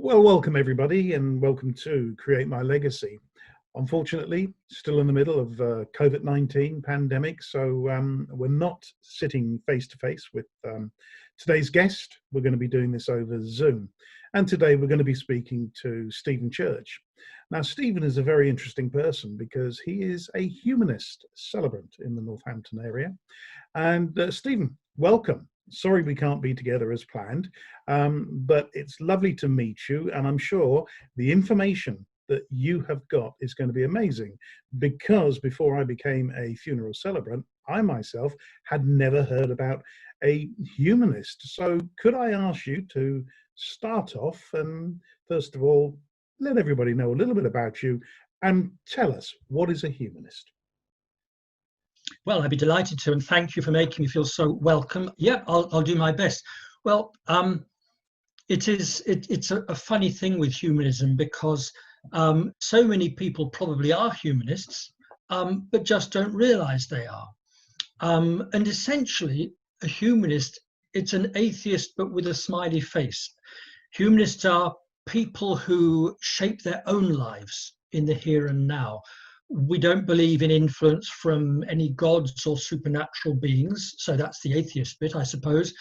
Well, welcome everybody, and welcome to Create My Legacy. Unfortunately, still in the middle of COVID-19 pandemic, so we're not sitting face to face with today's guest. We're going to be doing this over Zoom, and today we're going to be speaking to Stephen Church. Now, Stephen is a very interesting person because he is a humanist celebrant in the Northampton area. And Stephen, welcome. Sorry we can't be together as planned, but it's lovely to meet you, and I'm sure the information that you have got is going to be amazing, because before I became a funeral celebrant, I myself had never heard about a humanist. So could I ask you to start off and first of all, let everybody know a little bit about you and tell us, what is a humanist? Well, I'd be delighted to, and thank you for making me feel so welcome. Yeah, I'll do my best. Well, it's a funny thing with humanism, because so many people probably are humanists, but just don't realize they are. And essentially, a humanist, it's an atheist, but with a smiley face. Humanists are people who shape their own lives in the here and now. We don't believe in influence from any gods or supernatural beings, so that's the atheist bit, I suppose.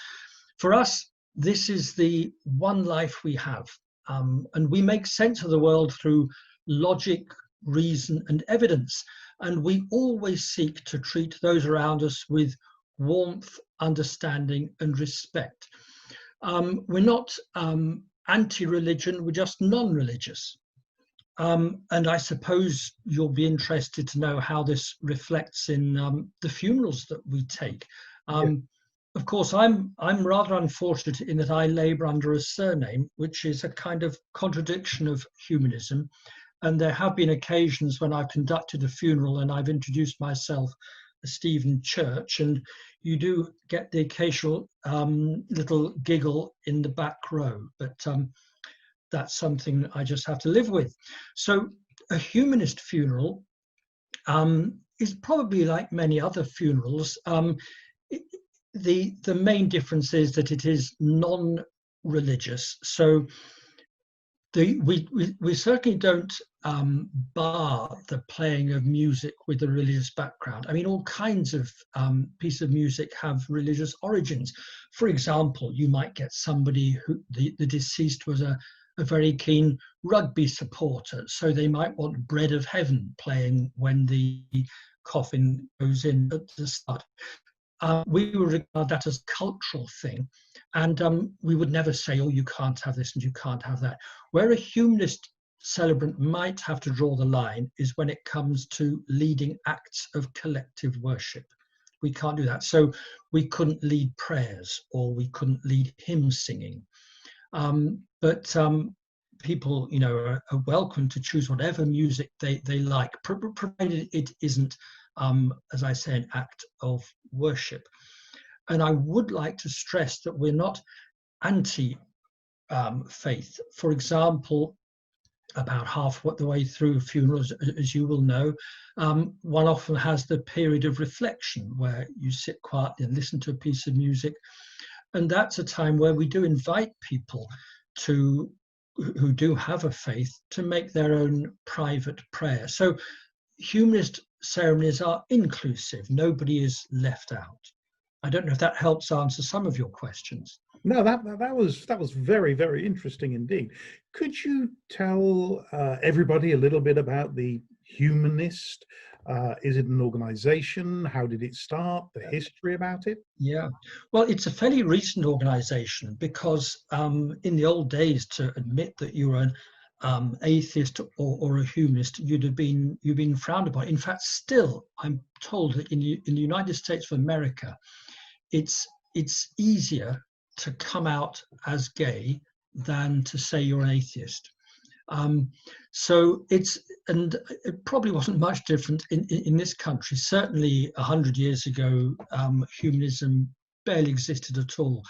For us, this is the one life we have, and we make sense of the world through logic, reason, and evidence, and we always seek to treat those around us with warmth, understanding, and respect. We're not anti-religion, we're just non-religious. And I suppose you'll be interested to know how this reflects in the funerals that we take. Of course, I'm rather unfortunate in that I labour under a surname, which is a kind of contradiction of humanism. And there have been occasions when I've conducted a funeral and I've introduced myself as Stephen Church, and you do get the occasional little giggle in the back row. But that's something I just have to live with. So a humanist funeral is probably like many other funerals. The main difference is that it is non-religious. So we certainly don't bar the playing of music with a religious background. I mean, all kinds of pieces of music have religious origins. For example, you might get somebody who the deceased was a very keen rugby supporter, so they might want Bread of Heaven playing when the coffin goes in at the start. We would regard that as a cultural thing, and we would never say, oh, you can't have this and you can't have that. Where a humanist celebrant might have to draw the line is when it comes to leading acts of collective worship. We can't do that. So we couldn't lead prayers, or we couldn't lead hymn singing. But people, are welcome to choose whatever music they like, provided it isn't, as I say, an act of worship. And I would like to stress that we're not anti-faith. For example, about half the way through funerals, as you will know, one often has the period of reflection where you sit quietly and listen to a piece of music. And that's a time where we do invite people who do have a faith to make their own private prayer. So humanist ceremonies are inclusive. Nobody is left out. I don't know if that helps answer some of your questions. No, that was very, very interesting indeed. Could you tell everybody a little bit about the Humanist? Is it an organization? How did it start? The history about it? Yeah, well, it's a fairly recent organization, because in the old days, to admit that you were an atheist or a humanist, you've been frowned upon. In fact, still, I'm told that in the United States of America, it's easier to come out as gay than to say you're an atheist. So it probably wasn't much different in this country. Certainly 100 years ago, humanism barely existed at all.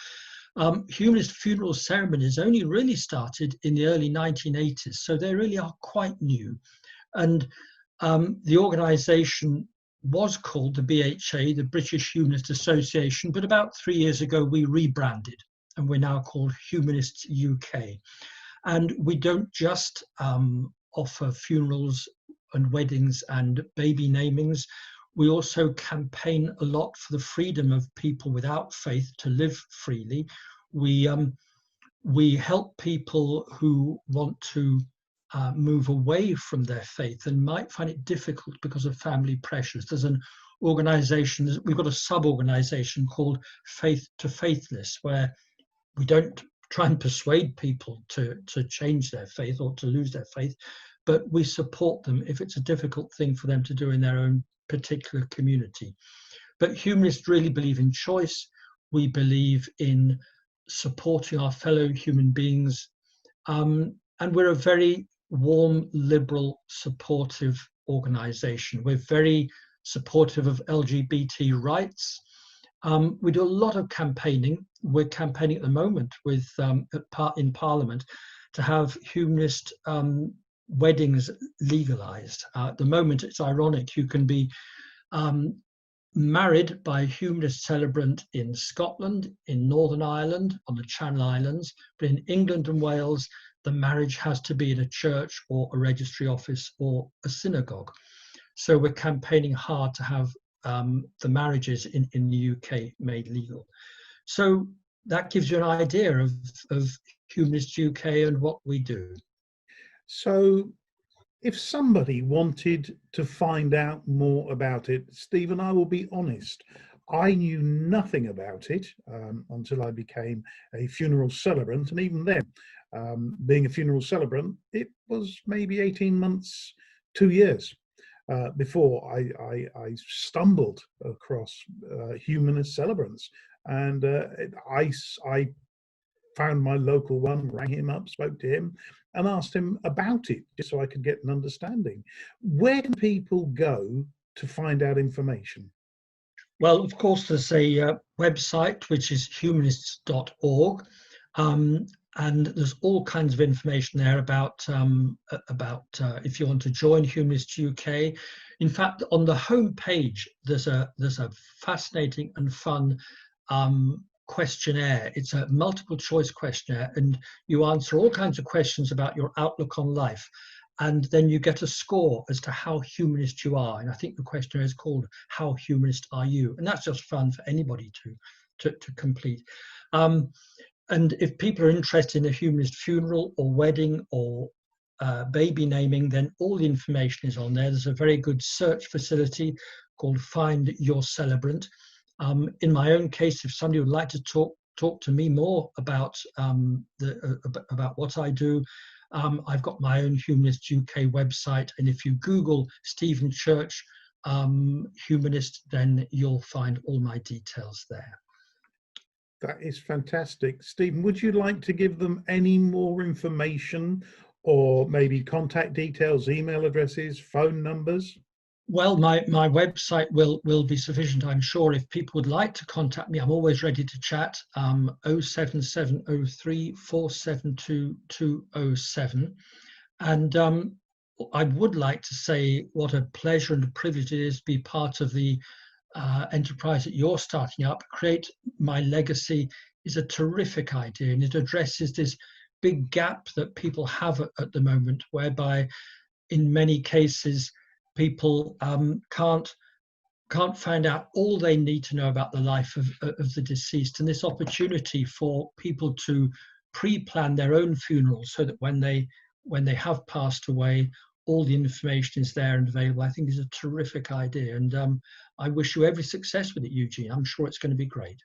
Humanist funeral ceremonies only really started in the early 1980s, so they really are quite new. And the organization was called the BHA, the British Humanist Association, but about 3 years ago we rebranded, and we're now called Humanists UK. And we don't just offer funerals and weddings and baby namings. We also campaign a lot for the freedom of people without faith to live freely. We help people who want to move away from their faith and might find it difficult because of family pressures. There's an organization, we've got a sub-organization called Faith to Faithless, where we don't try and persuade people to change their faith or to lose their faith, but we support them if it's a difficult thing for them to do in their own particular community. But humanists really believe in choice. We believe in supporting our fellow human beings. And we're a very warm, liberal, supportive organization. We're very supportive of LGBT rights. We do a lot of campaigning. We're campaigning at the moment with in Parliament to have humanist weddings legalized. At the moment, it's ironic. You can be married by a humanist celebrant in Scotland, in Northern Ireland, on the Channel Islands, but in England and Wales, the marriage has to be in a church or a registry office or a synagogue. So we're campaigning hard to have the marriages in the UK made legal. So that gives you an idea of Humanist UK and what we do. So if somebody wanted to find out more about it, Stephen, I will be honest, I knew nothing about it until I became a funeral celebrant. And even then, being a funeral celebrant, it was maybe 18 months, 2 years before I stumbled across humanist celebrants. And I found my local one, rang him up, spoke to him, and asked him about it, just so I could get an understanding. Where can people go to find out information? Well, of course, there's a website, which is humanists.org. And there's all kinds of information there about if you want to join Humanists UK. In fact, on the home page, there's a fascinating and fun questionnaire. It's a multiple choice questionnaire, and you answer all kinds of questions about your outlook on life. And then you get a score as to how humanist you are. And I think the questionnaire is called "How Humanist Are You?" And that's just fun for anybody to complete. And if people are interested in a humanist funeral or wedding or baby naming, then all the information is on there. There's a very good search facility called Find Your Celebrant. In my own case, if somebody would like to talk to me more about what I do, I've got my own Humanist UK website, and if you Google Stephen Church Humanist, then you'll find all my details there. That is fantastic. Stephen, would you like to give them any more information, or maybe contact details, email addresses, phone numbers? Well, my website will be sufficient, I'm sure. If people would like to contact me, I'm always ready to chat. 07703 472 207. And I would like to say what a pleasure and a privilege it is to be part of the enterprise that you're starting up. Create My Legacy is a terrific idea, and it addresses this big gap that people have at the moment, whereby in many cases people can't find out all they need to know about the life of the deceased. And this opportunity for people to pre-plan their own funerals so that when they have passed away, all the information is there and available, I think is a terrific idea. And I wish you every success with it, Eugene. I'm sure it's going to be great.